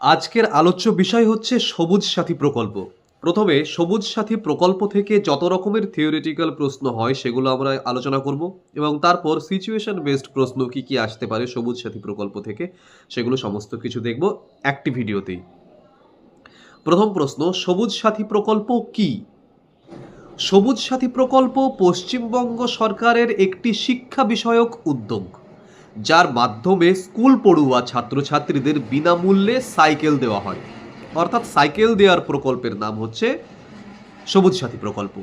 আজকের আলোচ্য বিষয় হচ্ছে সবুজ সাথী প্রকল্প। প্রথমে সবুজ সাথী প্রকল্প থেকে যত রকমের থিওরিটিক্যাল প্রশ্ন হয় সেগুলো আমরা আলোচনা করব এবং তারপর সিচুয়েশন বেসড প্রশ্ন কি কি আসতে পারে সবুজ সাথী প্রকল্প থেকে সেগুলো সমস্ত কিছু দেখব একটি ভিডিওতেই। প্রথম প্রশ্ন, সবুজ সাথী প্রকল্প কি? সবুজ সাথী প্রকল্প পশ্চিমবঙ্গ সরকারের একটি শিক্ষা বিষয়ক উদ্যোগ, যার মাধ্যমে স্কুল পড়ুয়া ছাত্রছাত্রীদের বিনামূল্যে সাইকেল দেওয়া হয়। অর্থাৎ সাইকেল দেওয়ার প্রকল্পের নাম হচ্ছে সবুজ সাথী প্রকল্প।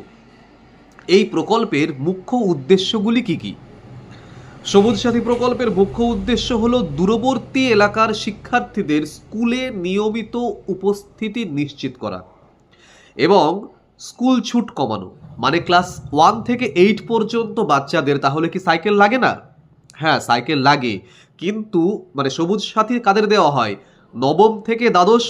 এই প্রকল্পের মুখ্য উদ্দেশ্যগুলি কি কি? সবুজ সাথী প্রকল্পের মুখ্য উদ্দেশ্য হল দূরবর্তী এলাকার শিক্ষার্থীদের স্কুলে নিয়মিত উপস্থিতি নিশ্চিত করা এবং স্কুল ছুট কমানো। মানে ক্লাস 1 থেকে 8 পর্যন্ত বাচ্চাদের তাহলে কি সাইকেল লাগে না? হ্যাঁ, সাইকেল লাগে, কিন্তু মানে সবুজ সাথী কাদের দেওয়া হয়? নবম থেকে দ্বাদশ।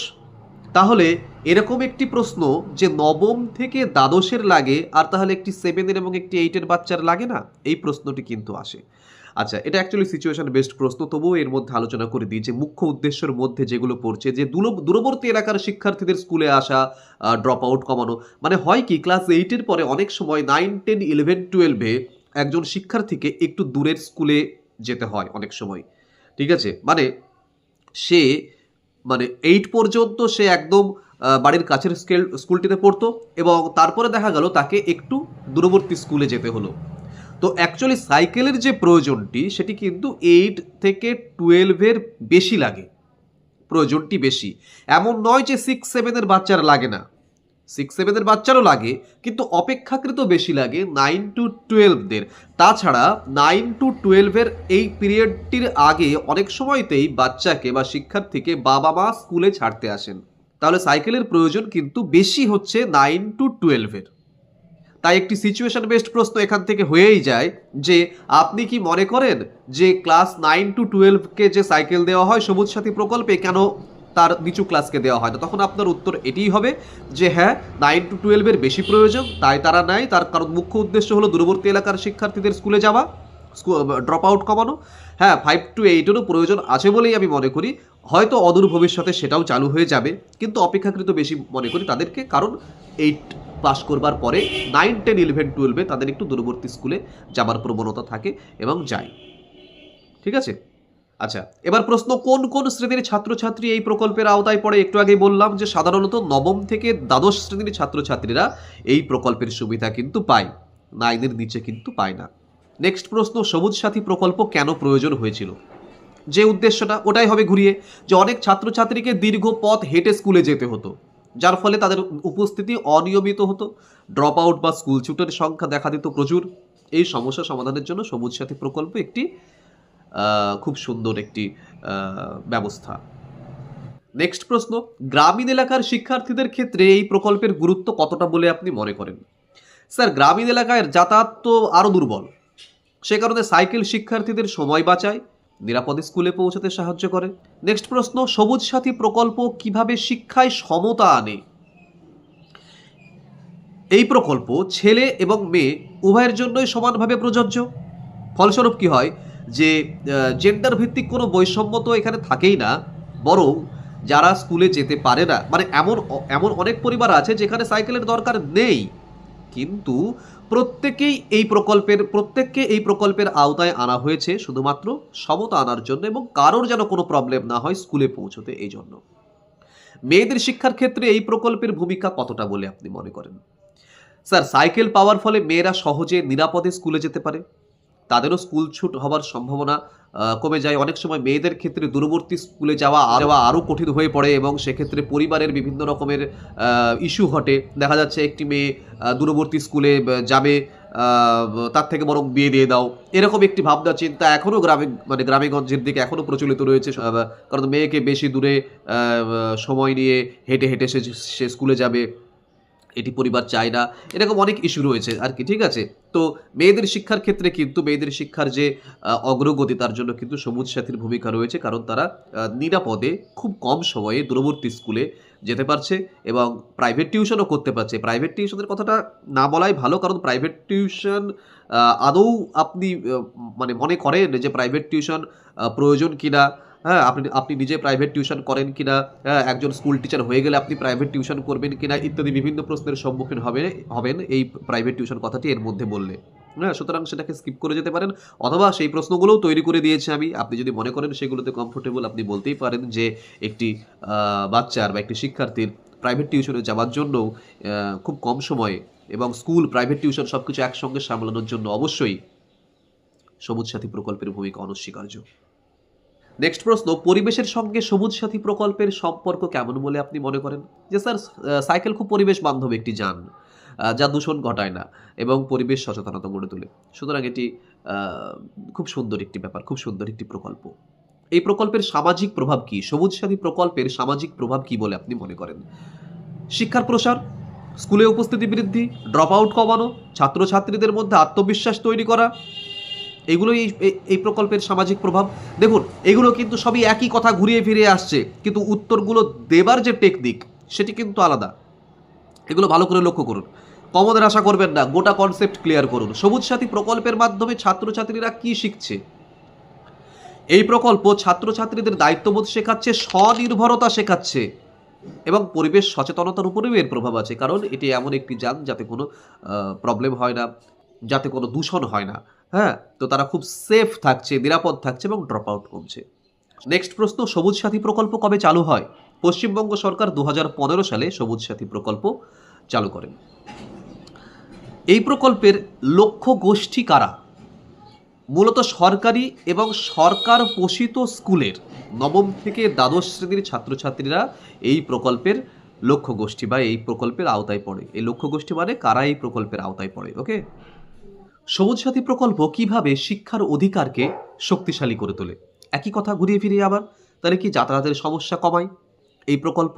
তাহলে এরকম একটি প্রশ্ন যে নবম থেকে দ্বাদশের লাগে আর তাহলে একটি 7 এবং একটি 8 বাচ্চার লাগে না, এই প্রশ্নটি কিন্তু আসে। আচ্ছা, এটা অ্যাকচুয়ালি সিচুয়েশন বেসড প্রশ্ন, তবুও এর মধ্যে আলোচনা করে দিই যে মুখ্য উদ্দেশ্যের মধ্যে যেগুলো পড়ছে যে দূরবর্তী এলাকার শিক্ষার্থীদের স্কুলে আসা, ড্রপ আউট কমানো। মানে হয় কি, ক্লাস 8-এর পরে অনেক সময় 9, 10, 11, 12-এ একজন শিক্ষার্থীকে একটু দূরের স্কুলে যেতে হয় অনেক সময়। ঠিক আছে, মানে সে 8 পর্যন্ত সে একদম বাড়ির কাছের স্কুলটিতে পড়তো এবং তারপরে দেখা গেল তাকে একটু দূরবর্তী স্কুলে যেতে হলো। তো অ্যাকচুয়ালি সাইকেলের যে প্রয়োজনটি সেটি কিন্তু 8 থেকে 12-এর বেশি লাগে, প্রয়োজনটি বেশি। এমন নয় যে 6-7-এর বাচ্চার লাগে না, 6-7-এর বাচ্চারও লাগে, কিন্তু অপেক্ষাকৃত বেশি লাগে 9 to 12-দের। তাছাড়া 9 to 12-এর এই পিরিয়ডটির আগে অনেক সময়তেই বাচ্চাকে বা শিক্ষার্থীকে বাবা মা স্কুলে ছাড়তে আসেন। তাহলে সাইকেলের প্রয়োজন কিন্তু বেশি হচ্ছে 9 to 12-এর। তাই একটি সিচুয়েশন বেসড প্রশ্ন এখান থেকে হয়েই যায় যে আপনি কি মনে করেন যে ক্লাস 9 to 12-কে যে সাইকেল দেওয়া হয় সবুজ সাথী প্রকল্পে, কেন তার নিচু ক্লাসকে দেওয়া হয় না? তখন আপনার উত্তর এটিই হবে যে হ্যাঁ, 9 to 12-এর বেশি প্রয়োজন, তাই তারা নেয়। তার কারণ মুখ্য উদ্দেশ্য হলো দূরবর্তী এলাকার শিক্ষার্থীদের স্কুলে যাওয়া, ড্রপ আউট কমানো। হ্যাঁ, 5 to 8-এরও প্রয়োজন আছে বলেই আমি মনে করি। হয়তো অদূর ভবিষ্যতে সেটাও চালু হয়ে যাবে, কিন্তু অপেক্ষাকৃত বেশি মনে করি তাদেরকে, কারণ 8 পাস করবার পরে 9, 10, 11, 12-এ তাদের একটু দূরবর্তী স্কুলে যাবার প্রবণতা থাকে এবং যায়। ঠিক আছে? আচ্ছা, এবার প্রশ্ন, কোন কোন শ্রেণীর ছাত্রছাত্রী এই প্রকল্পের আওতায় পড়ে? একটু আগেই বললাম যে সাধারণত নবম থেকে দ্বাদশ শ্রেণীর ছাত্রছাত্রীরা এই প্রকল্পের সুবিধা কিন্তু পায়, 9-এর নিচে কিন্তু পায় না। নেক্সট প্রশ্ন, সবুজ সাথী প্রকল্প কেন প্রয়োজন হয়েছিল? যে উদ্দেশ্যটা ওটাই হবে ঘুরিয়ে, যে অনেক ছাত্রছাত্রীকে দীর্ঘ পথ হেঁটে স্কুলে যেতে হতো, যার ফলে তাদের উপস্থিতি অনিয়মিত হতো, ড্রপ আউট বা স্কুল ছুটের সংখ্যা দেখা দিত প্রচুর। এই সমস্যা সমাধানের জন্য সবুজ সাথী প্রকল্প একটি খুব সুন্দর একটি ব্যবস্থা। নেক্সট প্রশ্ন, গ্রামীণ এলাকার শিক্ষার্থীদের ক্ষেত্রে এই প্রকল্পের গুরুত্ব কতটা বলে আপনি মনে করেন? স্যার, গ্রামীণ এলাকায় যাতায়াত তো আরও দুর্বল, সে কারণে সাইকেল শিক্ষার্থীদের সময় বাঁচায়, নিরাপদে স্কুলে পৌঁছাতে সাহায্য করে। নেক্সট প্রশ্ন, সবুজ সাথী প্রকল্প কিভাবে শিক্ষায় সমতা আনে? এই প্রকল্প ছেলে এবং মেয়ে উভয়ের জন্যই সমানভাবে প্রযোজ্য। ফলস্বরূপ কি হয় যে জেন্ডার ভিত্তিক কোনো বৈষম্য তো এখানে থাকেই না, বরং যারা স্কুলে যেতে পারে না, মানে এমন এমন অনেক পরিবার আছে যেখানে সাইকেলের দরকার নেই, কিন্তু প্রত্যেককে এই প্রকল্পের আওতায় আনা হয়েছে শুধুমাত্র সমতা আনার জন্য এবং কারোর যেন কোনো প্রবলেম না হয় স্কুলে পৌঁছতে। এই জন্য মেয়েদের শিক্ষার ক্ষেত্রে এই প্রকল্পের ভূমিকা কতটা বলে আপনি মনে করেন? স্যার, সাইকেল পাওয়ার ফলে মেয়েরা সহজে নিরাপদে স্কুলে যেতে পারে, তাদেরও স্কুল ছুট হওয়ার সম্ভাবনা কমে যায়। অনেক সময় মেয়েদের ক্ষেত্রে দূরবর্তী স্কুলে যাওয়া আরও কঠিন হয়ে পড়ে এবং সেক্ষেত্রে পরিবারের বিভিন্ন রকমের ইস্যু ঘটে। দেখা যাচ্ছে একটি মেয়ে দূরবর্তী স্কুলে যাবে, তার থেকে বরং বিয়ে দিয়ে দাও, এরকম একটি ভাবনা চিন্তা এখনও গ্রামেগঞ্জের দিকে এখনও প্রচলিত রয়েছে। কারণ মেয়েকে বেশি দূরে সময় নিয়ে হেঁটে হেঁটে সে স্কুলে যাবে, এটি পরিবার চায় না, এরকম অনেক ইস্যু রয়েছে আর কি। ঠিক আছে, তো মেয়েদের শিক্ষার ক্ষেত্রে কিন্তু মেয়েদের শিক্ষার যে অগ্রগতি, তার জন্য কিন্তু সবুজ সাথীর ভূমিকা রয়েছে, কারণ তারা নিরাপদে খুব কম সময়ে দূরবর্তী স্কুলে যেতে পারছে এবং প্রাইভেট টিউশনও করতে পারছে। প্রাইভেট টিউশনের কথাটা না বলাই ভালো, কারণ প্রাইভেট টিউশন আদৌ আপনি মনে করেন যে প্রাইভেট টিউশন প্রয়োজন কিনা? হ্যাঁ, আপনি আপনি নিজে প্রাইভেট টিউশন করেন কিনা, হ্যাঁ, একজন স্কুল টিচার হয়ে গেলে আপনি প্রাইভেট টিউশন করবেন কিনা ইত্যাদি বিভিন্ন প্রশ্নের সম্মুখীন হবেন এই প্রাইভেট টিউশন কথাটি এর মধ্যে বললে। হ্যাঁ, সুতরাং সেটাকে স্কিপ করে যেতে পারেন অথবা সেই প্রশ্নগুলোও তৈরি করে দিয়েছি আমি। আপনি যদি মনে করেন সেগুলোতে কমফোর্টেবল আপনি বলতেই পারেন যে একটি বাচ্চার বা একটি শিক্ষার্থীর প্রাইভেট টিউশনে যাওয়ার জন্যও খুব কম সময়ে এবং স্কুল, প্রাইভেট টিউশন সবকিছু একসঙ্গে সামলানোর জন্য অবশ্যই সবুজ সাথী প্রকল্পের ভূমিকা অনস্বীকার্য। নেক্সট প্রশ্ন, পরিবেশের সঙ্গে সবুজ সাথী প্রকল্পের সম্পর্ক কেমন বলে আপনি মনে করেন? যে স্যার, সাইকেল খুব পরিবেশ বান্ধব একটি যান, যা দূষণ ঘটায় না এবং পরিবেশ সচেতনতা গড়ে তোলে। সুতরাং এটি খুব সুন্দর একটি ব্যাপার, খুব সুন্দর একটি প্রকল্প। এই প্রকল্পের সামাজিক প্রভাব কি? সবুজ সাথী প্রকল্পের সামাজিক প্রভাব কি বলে আপনি মনে করেন? শিক্ষার প্রসার, স্কুলে উপস্থিতি বৃদ্ধি, ড্রপ আউট কমানো, ছাত্রছাত্রীদের মধ্যে আত্মবিশ্বাস তৈরি করা, এগুলোই এই প্রকল্পের সামাজিক প্রভাব। দেখুন, এগুলো কিন্তু সবই একই কথা ঘুরিয়ে ফিরে আসছে, কিন্তু উত্তরগুলো দেবার যে টেকনিক সেটি কিন্তু আলাদা। এগুলো ভালো করে লক্ষ্য করুন, কমদের আশা করবেন না, গোটা কনসেপ্ট ক্লিয়ার করুন। সবুজ সাথী প্রকল্পের মাধ্যমে ছাত্রছাত্রীরা কি শিখছে? এই প্রকল্প ছাত্রছাত্রীদের দায়িত্ববোধ শেখাচ্ছে, স্বনির্ভরতা শেখাচ্ছে এবং পরিবেশ সচেতনতার উপরেও এর প্রভাব আছে, কারণ এটি এমন একটি যান যাতে কোনো প্রবলেম হয় না, যাতে কোনো দূষণ হয় না। হ্যাঁ, তো তারা খুব সেফ থাকছে, নিরাপদ থাকছে এবং ড্রপ আউট কমছে। নেক্সট প্রশ্ন, সবুজ সাথী প্রকল্প কবে চালু হয়? পশ্চিমবঙ্গ সরকার 2015 সালে সবুজ সাথী প্রকল্প চালু করেন। এই প্রকল্পের লক্ষ্য গোষ্ঠী কারা? মূলত সরকারি এবং সরকার পোষিত স্কুলের নবম থেকে দ্বাদশ শ্রেণীর ছাত্রছাত্রীরা এই প্রকল্পের লক্ষ্য গোষ্ঠী বা এই প্রকল্পের আওতায় পড়ে। এই লক্ষ্য গোষ্ঠী মানে কারা এই প্রকল্পের আওতায় পড়ে। ওকে, সবুজ সাথী প্রকল্প কিভাবে শিক্ষার অধিকারকে শক্তিশালী করে তোলে? একই কথা ঘুরিয়ে ফিরিয়ে আবার, তাহলে কি যাতায়াতের সমস্যা কমায় এই প্রকল্প?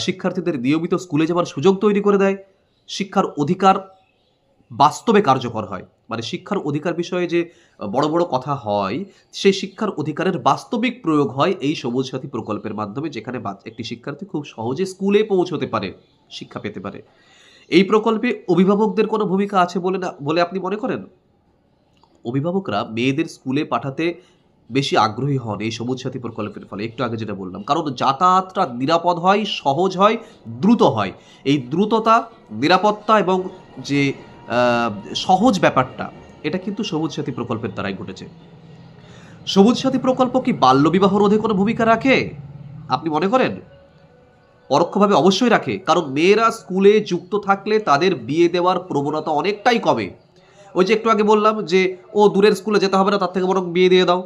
শিক্ষার্থীদের নিয়মিত স্কুলে যাওয়ার সুযোগ তৈরি করে দেয়, শিক্ষার অধিকার বাস্তবে কার্যকর হয়। মানে শিক্ষার অধিকার বিষয়ে যে বড় বড় কথা হয়, সেই শিক্ষার অধিকারের বাস্তবিক প্রয়োগ হয় এই সবুজ সাথী প্রকল্পের মাধ্যমে, যেখানে একটি শিক্ষার্থী খুব সহজে স্কুলে পৌঁছতে পারে, শিক্ষা পেতে পারে। এই প্রকল্পে অভিভাবকদের কোনো ভূমিকা আছে বলে আপনি মনে করেন? অভিভাবকরা মেয়েদের স্কুলে পাঠাতে বেশি আগ্রহী হন এই সবুজ সাথী প্রকল্পের ফলে, একটু আগে যেটা বললাম, কারণ যাতায়াতটা নিরাপদ হয়, সহজ হয়, দ্রুত হয়। এই দ্রুততা, নিরাপত্তা এবং যে সহজ ব্যাপারটা, এটা কিন্তু সবুজ সাথী প্রকল্পের দ্বারাই ঘটেছে। সবুজ সাথী প্রকল্প কি বাল্যবিবাহ রোধে কোনো ভূমিকা রাখে আপনি মনে করেন? পরোক্ষভাবে অবশ্যই রাখে, কারণ মেয়েরা স্কুলে যুক্ত থাকলে তাদের বিয়ে দেওয়ার প্রবণতা অনেকটাই কমে। ওই যে একটু আগে বললাম যে ও দূরের স্কুলে যেতে হবে না, তার থেকে বরং বিয়ে দিয়ে দাও,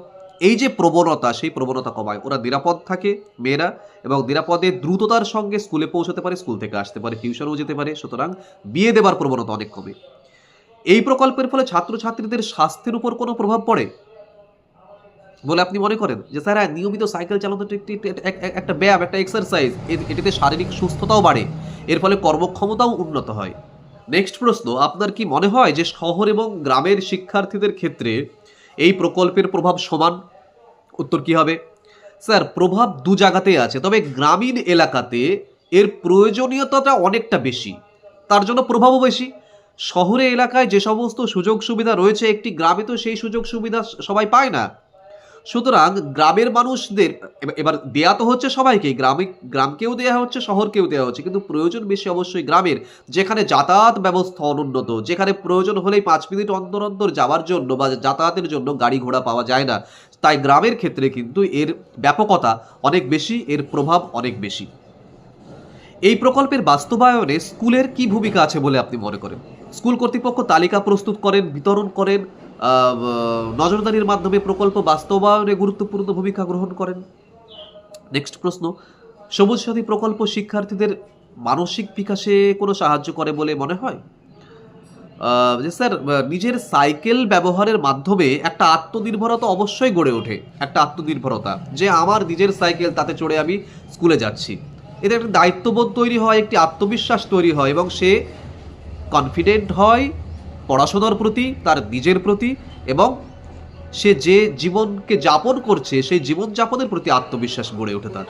এই যে প্রবণতা, সেই প্রবণতা কমায়। ওরা নিরাপদ থাকে মেয়েরা, এবং নিরাপদে দ্রুততার সঙ্গে স্কুলে পৌঁছতে পারে, স্কুল থেকে আসতে পারে, টিউশনও যেতে পারে, সুতরাং বিয়ে দেওয়ার প্রবণতা অনেক কমে। এই প্রকল্পের ফলে ছাত্রছাত্রীদের স্বাস্থ্যের উপর কোনো প্রভাব পড়ে বলে আপনি মনে করেন? যে স্যার, নিয়মিত সাইকেল চালানো তো একটা ব্যায়াম, একটা এক্সারসাইজ, এটিতে শারীরিক সুস্থতাও বাড়ে, এর ফলে কর্মক্ষমতাও উন্নত হয়। নেক্সট প্রশ্ন, আপনার কি মনে হয় যে শহর এবং গ্রামের শিক্ষার্থীদের ক্ষেত্রে এই প্রকল্পের প্রভাব সমান? উত্তর কি হবে? স্যার, প্রভাব দু জায়গাতেই আছে, তবে গ্রামীণ এলাকাতে এর প্রয়োজনীয়তাটা অনেকটা বেশি, তার জন্য প্রভাবও বেশি। শহরে এলাকায় যে সমস্ত সুযোগ সুবিধা রয়েছে, একটি গ্রামে তো সেই সুযোগ সুবিধা সবাই পায় না। সুতরাং গ্রামের মানুষদের এবার দেয়া তো হচ্ছে সবাইকে, গ্রামকেও দেয়া হচ্ছে, শহরকেও দেওয়া হচ্ছে, কিন্তু প্রয়োজন বেশি অবশ্যই গ্রামের, যেখানে যাতায়াত ব্যবস্থা অনুন্নত, যেখানে প্রয়োজন হলেই 5 মিনিট অন্তর অন্তর যাওয়ার জন্য বা যাতায়াতের জন্য গাড়ি ঘোড়া পাওয়া যায় না। তাই গ্রামের ক্ষেত্রে কিন্তু এর ব্যাপকতা অনেক বেশি, এর প্রভাব অনেক বেশি। এই প্রকল্পের বাস্তবায়নে স্কুলের কি ভূমিকা আছে বলে আপনি মনে করেন? স্কুল কর্তৃপক্ষ তালিকা প্রস্তুত করেন, বিতরণ করেন, নজরদারির মাধ্যমে প্রকল্প বাস্তবায়নে গুরুত্বপূর্ণ ভূমিকা গ্রহণ করেন। নেক্সট প্রশ্ন, সবুজ সাথী প্রকল্প শিক্ষার্থীদের মানসিক বিকাশে কোনো সাহায্য করে বলে মনে হয়? যে স্যার, নিজের সাইকেল ব্যবহারের মাধ্যমে একটা আত্মনির্ভরতা অবশ্যই গড়ে ওঠে, একটা আত্মনির্ভরতা, যে আমার নিজের সাইকেল, তাতে চড়ে আমি স্কুলে যাচ্ছি। এতে একটা দায়িত্ববোধ তৈরি হয়, একটি আত্মবিশ্বাস তৈরি হয় এবং সে কনফিডেন্ট হয় পড়াশোনার প্রতি, তার নিজের প্রতি, এবং সে যে জীবনকে যাপন করছে সেই জীবনযাপনের প্রতি আত্মবিশ্বাস গড়ে ওঠে তার।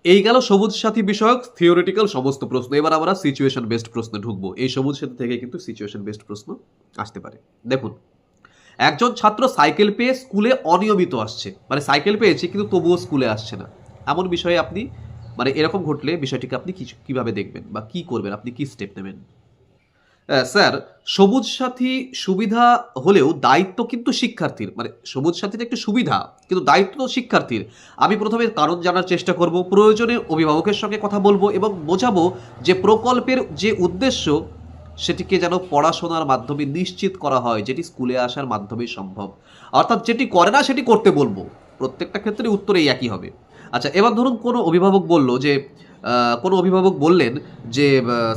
এই গেল সবুজ সাথী বিষয়ক থিওরিটিক্যাল সমস্ত প্রশ্ন। এবার আমরা সিচুয়েশন বেসড প্রশ্নে ঢুকবো। এই সবুজ সাথী থেকে কিন্তু সিচুয়েশন বেসড প্রশ্ন আসতে পারে। দেখুন, একজন ছাত্র সাইকেল পেয়ে স্কুলে অনিয়মিত আসছে, মানে সাইকেল পেয়েছে কিন্তু তবুও স্কুলে আসছে না, এমন বিষয়ে আপনি মানে এরকম ঘটলে বিষয়টিকে আপনি কিভাবে দেখবেন বা কি করবেন, আপনি কি স্টেপ নেবেন? স্যার, সবুজ সাথী সুবিধা হলেও দায়িত্ব কিন্তু শিক্ষার্থীর। মানে সবুজ সাথীটা একটু সুবিধা, কিন্তু দায়িত্ব তো শিক্ষার্থীর। আমি প্রথমে কারণ জানার চেষ্টা করব, প্রয়োজনে অভিভাবকের সঙ্গে কথা বলবো এবং বোঝাবো যে প্রকল্পের যে উদ্দেশ্য সেটিকে যেন পড়াশোনার মাধ্যমে নিশ্চিত করা হয়, যেটি স্কুলে আসার মাধ্যমেই সম্ভব। অর্থাৎ যেটি করে না সেটি করতে বলবো। প্রত্যেকটা ক্ষেত্রে উত্তর এই একই হবে। আচ্ছা, এবার ধরুন কোনো অভিভাবক বলল যে কোনো অভিভাবক বললেন যে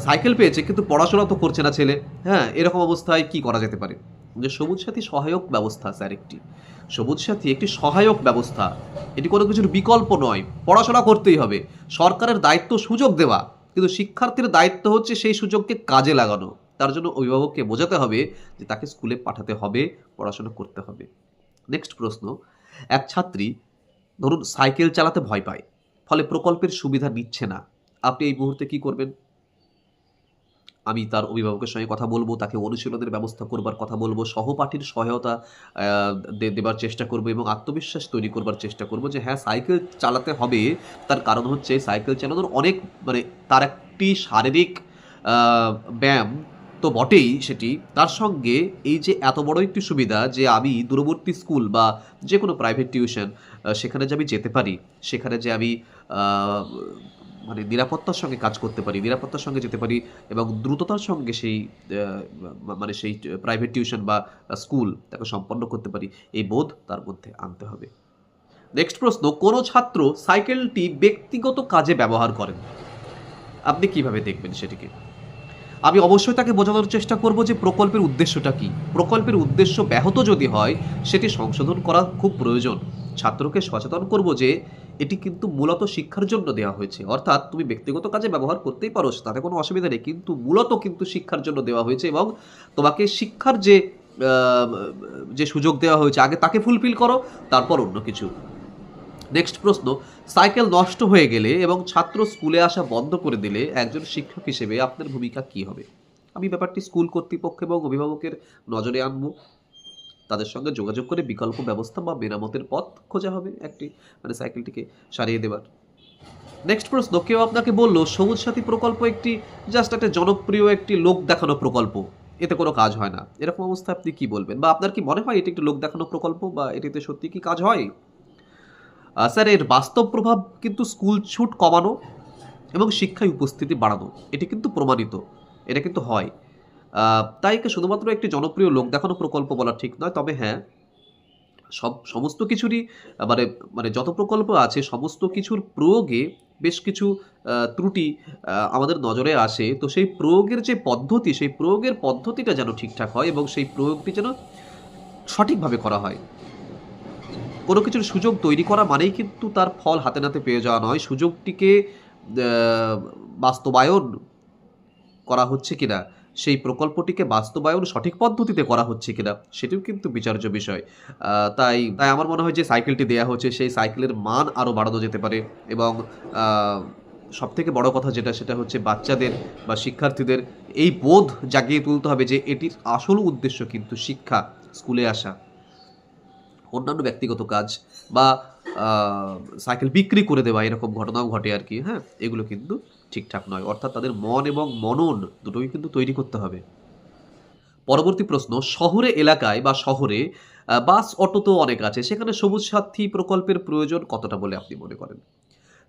সাইকেল পেয়েছে কিন্তু পড়াশোনা তো করছে না ছেলে। হ্যাঁ? এরকম অবস্থায় কি করা যেতে পারে? যে সবুজ সাথী সহায়ক ব্যবস্থা স্যার একটি। সবুজ সাথী একটি সহায়ক ব্যবস্থা। এটি কোনো কিছুর বিকল্প নয়। পড়াশোনা করতেই হবে। সরকারের দায়িত্ব সুযোগ দেওয়া। কিন্তু শিক্ষার্থীর দায়িত্ব হচ্ছে সেই সুযোগকে কাজে লাগানো। তার জন্য অভিভাবককে বোঝাতে হবে যে তাকে স্কুলে পাঠাতে হবে, পড়াশোনা করতে হবে। নেক্সট প্রশ্ন, এক ছাত্রী ধরুন সাইকেল চালাতে ভয় পায়। ফলে প্রকল্পের সুবিধা নিচ্ছে না। আপনি এই মুহূর্তে কি করবেন? আমি তার অভিভাবকের সঙ্গে কথা বলব, তাকে অনুশীলনের ব্যবস্থা করবার কথা বলব, সহপাঠীর সহায়তা আ দেবার চেষ্টা করব এবং আত্মবিশ্বাস তৈরি করবার চেষ্টা করব যে হ্যাঁ, সাইকেল চালাতে হবে। তার কারণ হচ্ছে সাইকেল চালানোর অনেক মানে তার একটি শারীরিক আ ব্যায়াম তো বটেই সেটি। তার সঙ্গে এই যে এত বড় একটি সুবিধা যে আমি দূরবর্তী স্কুল বা যেকোনো প্রাইভেট টিউশন সেখানে যে আমি যেতে পারি, সেখানে যে আমি আ মানে নিরাপত্তার সঙ্গে কাজ করতে পারি, নিরাপত্তার সঙ্গে যেতে পারি এবং দ্রুততার সঙ্গে সেই মানে সেই প্রাইভেট টিউশন বা স্কুল তাকে সম্পন্ন করতে পারি, এই বোধ তার মধ্যে আনতে হবে। নেক্সট প্রশ্ন, কোনো ছাত্র সাইকেলটি ব্যক্তিগত কাজে ব্যবহার করেন। আপনি কিভাবে দেখবেন সেটিকে? আমি অবশ্যই তাকে বোঝানোর চেষ্টা করব যে প্রকল্পের উদ্দেশ্যটা কী। প্রকল্পের উদ্দেশ্য ব্যাহত যদি হয় সেটি সংশোধন করা খুব প্রয়োজন। ছাত্রকে সচেতন করব যে এটি কিন্তু মূলত শিক্ষার জন্য দেওয়া হয়েছে। অর্থাৎ তুমি ব্যক্তিগত কাজে ব্যবহার করতেই পারো, তাতে কোনো অসুবিধা নেই। কিন্তু মূলত কিন্তু শিক্ষার জন্য দেওয়া হয়েছে এবং তোমাকে শিক্ষার আ যে সুযোগ দেওয়া হয়েছে আগে তাকে ফুলফিল করো, তারপর অন্য কিছু। নেক্সট প্রশ্ন, সাইকেল নষ্ট হয়ে গেলে এবং ছাত্র স্কুলে আসা বন্ধ করে দিলে একজন শিক্ষক হিসেবে আপনার ভূমিকা কী হবে? আমি ব্যাপারটি স্কুল কর্তৃপক্ষ এবং অভিভাবকের নজরে আনবো। তাদের সঙ্গে যোগাযোগ করে বিকল্প ব্যবস্থা বা মেরামতের পথ খোঁজা হবে একটি মানে সাইকেলটিকে সারিয়ে দেবার। নেক্সট প্রশ্ন, কেউ আপনাকে বলল সবুজ সাথী প্রকল্প একটি জাস্ট একটা জনপ্রিয় একটি লোক দেখানো প্রকল্প, এতে কোনো কাজ হয় না। এরকম অবস্থায় আপনি কি বলবেন? বা আপনার কি মনে হয় এটি একটি লোক দেখানো প্রকল্প বা এটিতে সত্যি কি কাজ হয়? স্যার, এর বাস্তব প্রভাব কিন্তু স্কুল ছুট কমানো এবং শিক্ষায় উপস্থিতি বাড়ানো। এটি কিন্তু প্রমাণিত। এটা কিন্তু হয়। তাই একে শুধুমাত্র একটি জনপ্রিয় লোক দেখানো প্রকল্প বলা ঠিক নয়। তবে হ্যাঁ, সমস্ত কিছুরই মানে মানে যত প্রকল্প আছে সমস্ত কিছুর প্রয়োগে বেশ কিছু ত্রুটি আমাদের নজরে আসে। তো সেই প্রয়োগের যে পদ্ধতি, সেই প্রয়োগের পদ্ধতিটা যেন ঠিকঠাক হয় এবং সেই প্রয়োগটি যেন সঠিকভাবে করা হয়। কোনো কিছুর সুযোগ তৈরি করা মানেই কিন্তু তার ফল হাতে নাতে পেয়ে যাওয়া নয়। সুযোগটিকে আ বাস্তবায়ন করা হচ্ছে কিনা, সেই প্রকল্পটিকে বাস্তবায়ন সঠিক পদ্ধতিতে করা হচ্ছে কিনা, সেটিও কিন্তু বিচার্য বিষয়। তাই আমার মনে হয় যে সাইকেলটি দেয়া হচ্ছে, সেই সাইকেলের মান আরও বাড়ানো যেতে পারে এবং আ সবথেকে বড় কথা যেটা, সেটা হচ্ছে বাচ্চাদের বা শিক্ষার্থীদের এই বোধ জাগিয়ে তুলতে হবে যে এটির আসল উদ্দেশ্য কিন্তু শিক্ষা, স্কুলে আসা। অন্যান্য ব্যক্তিগত কাজ বা আ সাইকেল বিক্রি করে দেওয়া এরকম ঘটনাও ঘটে আরকি, হ্যাঁ? এগুলো কিন্তু ঠিকঠাক নয়। অর্থাৎ তাদের মন এবং মনন দুটোই কিন্তু তৈরি করতে হবে। পরবর্তী প্রশ্ন, শহুরে এলাকায় বা শহরে বাস, অটো তো অনেক আছে। সেখানে সবুজ সাথী প্রকল্পের প্রয়োজন কতটা বলে আপনি মনে করেন?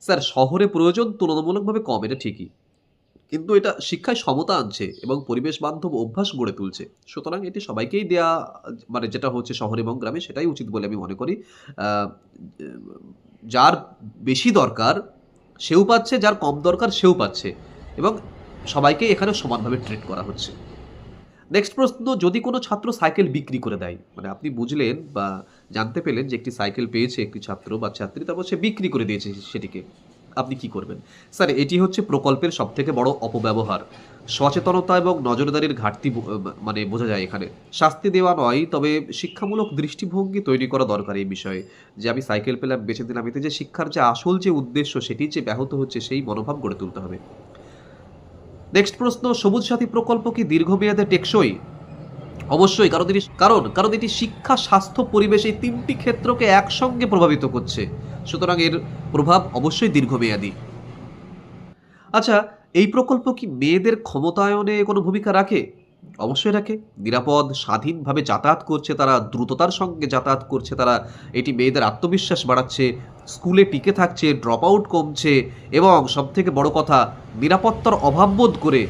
স্যার, শহরে প্রয়োজন তুলনামূলকভাবে কম, এটা ঠিকই। কিন্তু এটা শিক্ষায় সমতা আনছে এবং পরিবেশ বান্ধব অভ্যাস গড়ে তুলছে। সুতরাং এটি সবাইকেই দেয়া মানে যেটা হচ্ছে শহর এবং গ্রামে সেটাই উচিত বলে আমি মনে করি। আ যার বেশি দরকার সেও পাচ্ছে, যার কম দরকার সেও পাচ্ছে এবং সবাইকেই এখানে সমানভাবে ট্রিট করা হচ্ছে। নেক্সট প্রশ্ন, যদি কোনো ছাত্র সাইকেল বিক্রি করে দেয়, মানে আপনি বুঝলেন বা জানতে পেলেন যে একটি সাইকেল পেয়েছে একটি ছাত্র বা ছাত্রী, তারপর সে বিক্রি করে দিয়েছে সেটিকে। আপনি কি করবেন? স্যার, এটি হচ্ছে প্রকল্পের সবথেকে বড় অপব্যবহার। সচেতনতা এবং নজরদারির ঘাটতি মানে বোঝা যায় এখানে। শাস্তি দেওয়া নয়, তবে শিক্ষামূলক দৃষ্টিভঙ্গি তৈরি করা দরকার এই বিষয়ে। যে আমি সাইকেল পেলাম, বেচে দিলাম, এতে যে শিক্ষার যে আসল যে উদ্দেশ্য সেটি যে ব্যাহত হচ্ছে সেই মনোভাব গড়ে তুলতে হবে। নেক্সট প্রশ্ন, সবুজ সাথী প্রকল্প কি দীর্ঘমেয়াদে টেকসই? অবশ্যই, কারণ এটি শিক্ষা, স্বাস্থ্য, পরিবেশ এই ৩ টি ক্ষেত্রকে একসঙ্গে প্রভাবিত করছে। সুতরাং এর প্রভাব অবশ্যই দীর্ঘমেয়াদী। আচ্ছা, এই প্রকল্প কি মেয়েদের ক্ষমতায়নে কোনো ভূমিকা রাখে? অবশ্যই রাখে। নিরাপদ, স্বাধীনভাবে যাতায়াত করছে তারা, দ্রুততার সঙ্গে যাতায়াত করছে তারা। এটি মেয়েদের আত্মবিশ্বাস বাড়াচ্ছে, স্কুলে টিকে থাকছে, ড্রপ আউট কমছে এবং সবথেকে বড় কথা, নিরাপত্তার অভাব বোধ করে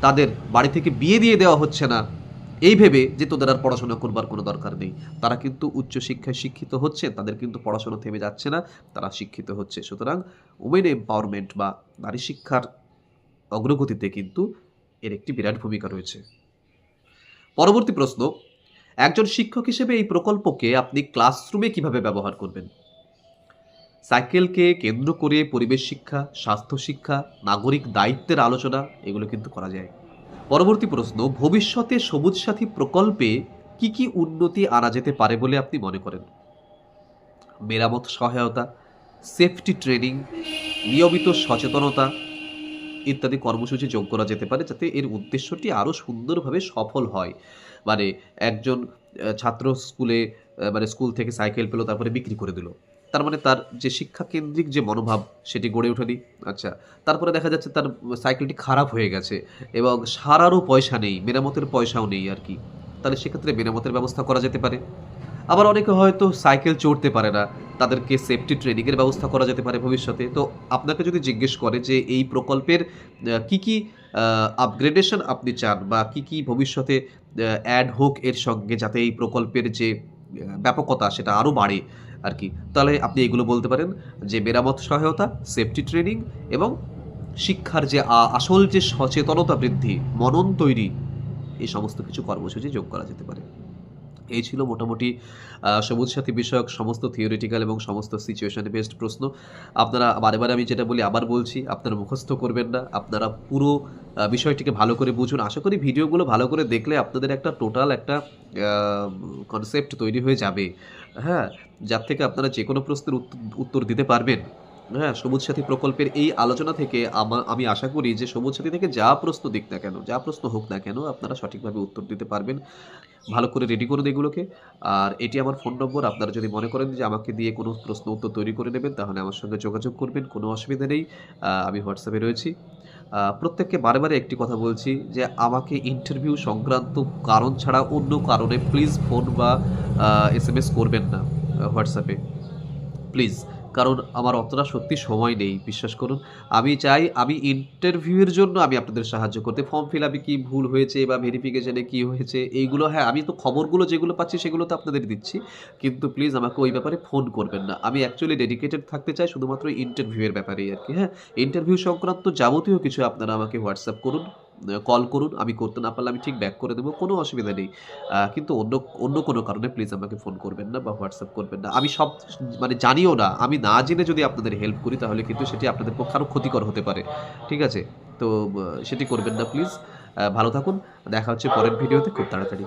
তাদের বাড়ি থেকে বিয়ে দিয়ে দেওয়া হচ্ছে না, এই ভেবে যে তোদের আর পড়াশোনা করবার কোনো দরকার নেই। তারা কিন্তু উচ্চশিক্ষায় শিক্ষিত হচ্ছে, তাদের কিন্তু পড়াশোনা থেমে যাচ্ছে না, তারা শিক্ষিত হচ্ছে। সুতরাং উমেন এম্পাওয়ারমেন্ট বা নারী শিক্ষার অগ্রগতিতে কিন্তু এর একটি বিরাট ভূমিকা রয়েছে। পরবর্তী প্রশ্ন, একজন শিক্ষক হিসেবে এই প্রকল্পকে আপনি ক্লাসরুমে কিভাবে ব্যবহার করবেন? সাইকেলকে কেন্দ্র করে পরিবেশ শিক্ষা, স্বাস্থ্য শিক্ষা, নাগরিক দায়িত্বের আলোচনা এগুলো কিন্তু করা যায়। পরবর্তী প্রশ্ন, ভবিষ্যতে সবুজ সাথী প্রকল্পে কি কি উন্নতি আনা যেতে পারে বলে আপনি মনে করেন? মেরামত সহায়তা, সেফটি ট্রেনিং, নিয়মিত সচেতনতা ইত্যাদি কর্মসূচি যোগ করা যেতে পারে যাতে এর উদ্দেশ্যটি আরও সুন্দরভাবে সফল হয়। মানে একজন ছাত্র মানে স্কুল থেকে সাইকেল পেল, তারপরে বিক্রি করে দিল। তার মানে তার যে শিক্ষা কেন্দ্রিক যে মনোভাব সেটি গড়ে ওঠেনি। আচ্ছা, তারপরে দেখা যাচ্ছে তার সাইকেলটি খারাপ হয়ে গেছে এবং সারারও পয়সা নেই, মেরামতের পয়সাও নেই আর কি। তাহলে সেক্ষেত্রে মেরামতের ব্যবস্থা করা যেতে পারে। আবার অনেকে হয়তো সাইকেল চড়তে পারে না, তাদেরকে সেফটি ট্রেনিংয়ের ব্যবস্থা করা যেতে পারে ভবিষ্যতে। তো আপনাকে যদি জিজ্ঞেস করে যে এই প্রকল্পের কি কি আপগ্রেডেশন আপনি চান বা কি কি ভবিষ্যতে অ্যাড হোক এর সঙ্গে যাতে এই প্রকল্পের যে ব্যাপকতা সেটা আরও বাড়ে আর কি, তাহলে আপনি এগুলো বলতে পারেন যে মেরামত সহায়তা, সেফটি ট্রেনিং এবং শিক্ষার যে আসল যে সচেতনতা বৃদ্ধি, মনন তৈরি, এই সমস্ত কিছু কর্মসূচি যোগ করা যেতে পারে। এই ছিল মোটামুটি সবুজ সাথী বিষয়ক সমস্ত থিওরিটিক্যাল এবং সমস্ত সিচুয়েশন বেসড প্রশ্ন। আপনারা বারে, বারে আমি যেটা বলি আবার বলছি, আপনারা মুখস্থ করবেন না। আপনারা পুরো বিষয়টিকে ভালো করে বুঝুন। আশা করি ভিডিওগুলো ভালো করে দেখলে আপনাদের একটা টোটাল একটা কনসেপ্ট তৈরি হয়ে যাবে। হ্যাঁ? যার থেকে আপনারা যেকোনো প্রশ্নের উত্তর দিতে পারবেন। হ্যাঁ? সবুজ সাথী প্রকল্পের এই আলোচনা থেকে আমি আশা করি যে সবুজ সাথী থেকে যা প্রশ্ন দিক না কেন, যা প্রশ্ন হোক না কেন আপনারা সঠিকভাবে উত্তর দিতে পারবেন। ভালো করে রেডি করুন এগুলোকে। আর এটি আমার ফোন নম্বর। আপনারা যদি মনে করেন যে আমাকে দিয়ে কোনো প্রশ্ন উত্তর তৈরি করে নেবেন তাহলে আমার সঙ্গে যোগাযোগ করবেন, কোনো অসুবিধা নেই। আমি হোয়াটসঅ্যাপে রয়েছি। প্রত্যেককে বারে, বারে একটি কথা বলছি যে আমাকে ইন্টারভিউ সংক্রান্ত কারণ ছাড়া অন্য কারণে প্লিজ ফোন বা এসএমএস করবেন না হোয়াটসঅ্যাপে। প্লিজ। কারণ আমার অতটা সত্যি সময় নেই, বিশ্বাস করুন। আমি চাই আমি ইন্টারভিউয়ের জন্য আমি আপনাদের সাহায্য করতে। ফর্ম ফিল আপে কি ভুল হয়েছে বা ভেরিফিকেশনে কি হয়েছে এইগুলো, হ্যাঁ, আমি তো খবরগুলো যেগুলো পাচ্ছি সেগুলো তো আপনাদের দিচ্ছি। কিন্তু প্লিজ আমাকে ওই ব্যাপারে ফোন করবেন না। আমি অ্যাকচুয়ালি ডেডিকেটেড থাকতে চাই শুধুমাত্র ইন্টারভিউয়ের ব্যাপারেই আরকি, হ্যাঁ? ইন্টারভিউ সংক্রান্ত যাবতীয় কিছু আপনারা আমাকে হোয়াটসঅ্যাপ করুন, কল করুন। আমি করতে না পারলে আমি ঠিক ব্যাক করে দেব। কোনো অসুবিধা নেই। কিন্তু অন্য কোনো কারণে প্লিজ আমাকে ফোন করবেন না বা হোয়াটসঅ্যাপ করবেন না। আমি মানে জানিও না। আমি না জেনে যদি আপনাদের হেল্প করি তাহলে কিন্তু সেটি আপনাদের পক্ষে আরও ক্ষতিকর হতে পারে। ঠিক আছে? তো সেটি করবেন না প্লিজ। ভালো থাকুন। দেখা হচ্ছে পরের ভিডিওতে খুব তাড়াতাড়ি।